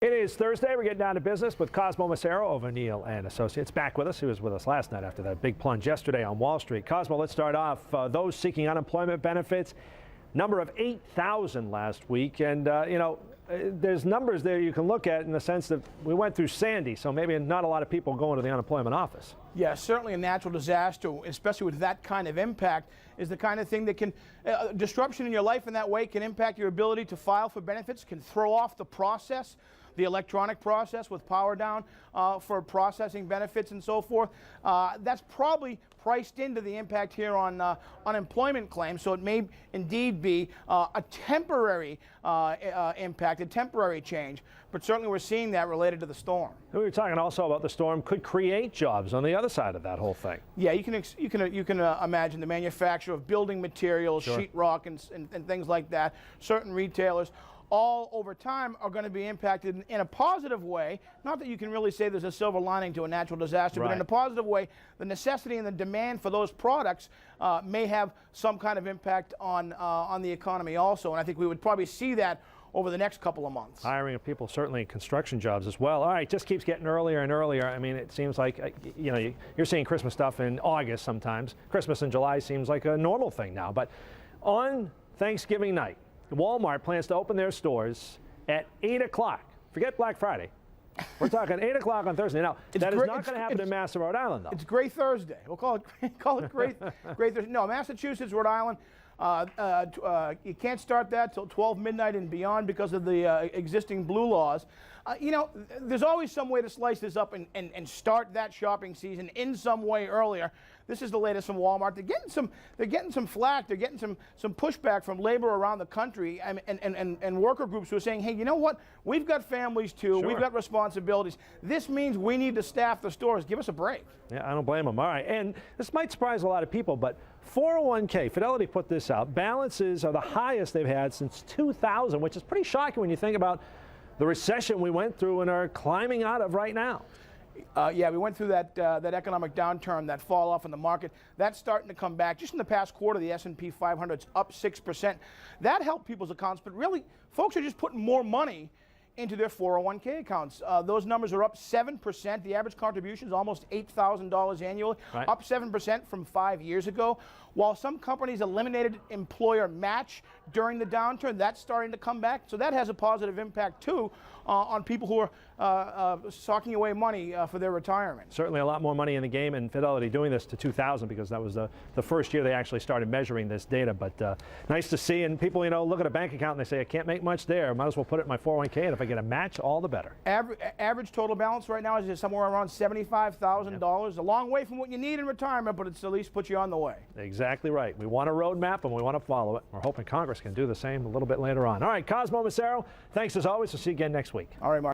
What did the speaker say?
It is Thursday. We're getting down to business with Cosmo Macero of O'Neill and Associates. Back with us. He was with us last night after that big plunge yesterday on Wall Street. Cosmo, let's start off. Those seeking unemployment benefits, number of 8,000 last week. And, there's numbers there you can look at in the sense that we went through Sandy, so maybe not a lot of people going to the unemployment office. Yeah, certainly a natural disaster, especially with that kind of impact, is the kind of thing that can, disruption in your life in that way can impact your ability to file for benefits, can throw off the process, the electronic process with power down for processing benefits and so forth. That's probably priced into the impact here on unemployment claims, so it may indeed be a temporary impact, a temporary change, but certainly we're seeing that related to the storm. We were talking also about the storm could create jobs on the other side of that whole thing. Yeah, you can imagine the manufacture of building materials, sure, sheetrock and things like that, certain retailers, all over time are going to be impacted in a positive way. Not that you can really say there's a silver lining to a natural disaster, right, but in a positive way, the necessity and the demand for those products may have some kind of impact on the economy also. And I think we would probably see that over the next couple of months. Hiring of people, certainly in construction jobs as well. All right, just keeps getting earlier and earlier. I mean, it seems like, you're seeing Christmas stuff in August sometimes. Christmas in July seems like a normal thing now. But on Thanksgiving night, Walmart plans to open their stores at 8 o'clock. Forget Black Friday. We're talking 8 o'clock on Thursday. Now, that is not going to happen in Mass, Rhode Island, though. It's Gray Thursday. We'll call it Gray Thursday. No, Massachusetts, Rhode Island, you can't start that till 12 midnight and beyond because of the existing blue laws. There's always some way to slice this up and start that shopping season in some way earlier. This is the latest from Walmart. They're getting some flack. They're getting some pushback from labor around the country and worker groups who are saying, hey, you know what? We've got families too. Sure. We've got responsibilities. This means we need to staff the stores. Give us a break. Yeah, I don't blame them. All right, and this might surprise a lot of people, but 401k, Fidelity put this out, balances are the highest they've had since 2000, which is pretty shocking when you think about the recession we went through and are climbing out of right now. Yeah, we went through that economic downturn, that fall off in the market. That's starting to come back. Just in the past quarter, the S&P 500's up 6%. That helped people's accounts, but really, folks are just putting more money into their 401k accounts. Those numbers are up 7%. The average contribution is almost $8,000 annually, right, up 7% from 5 years ago. While some companies eliminated employer match during the downturn, that's starting to come back. So that has a positive impact, too, on people who are socking away money for their retirement. Certainly a lot more money in the game, and Fidelity doing this to 2000 because that was the first year they actually started measuring this data. But nice to see, and people, look at a bank account and they say, I can't make much there. Might as well put it in my 401k, and if I get a match, all the better. Average total balance right now is somewhere around $75,000. Yep. A long way from what you need in retirement, but it's at least put you on the way. Exactly right. We want a roadmap, and we want to follow it. We're hoping Congress can do the same a little bit later on. All right, Cosmo Macero, thanks as always. We'll see you again next week. All right, Mark.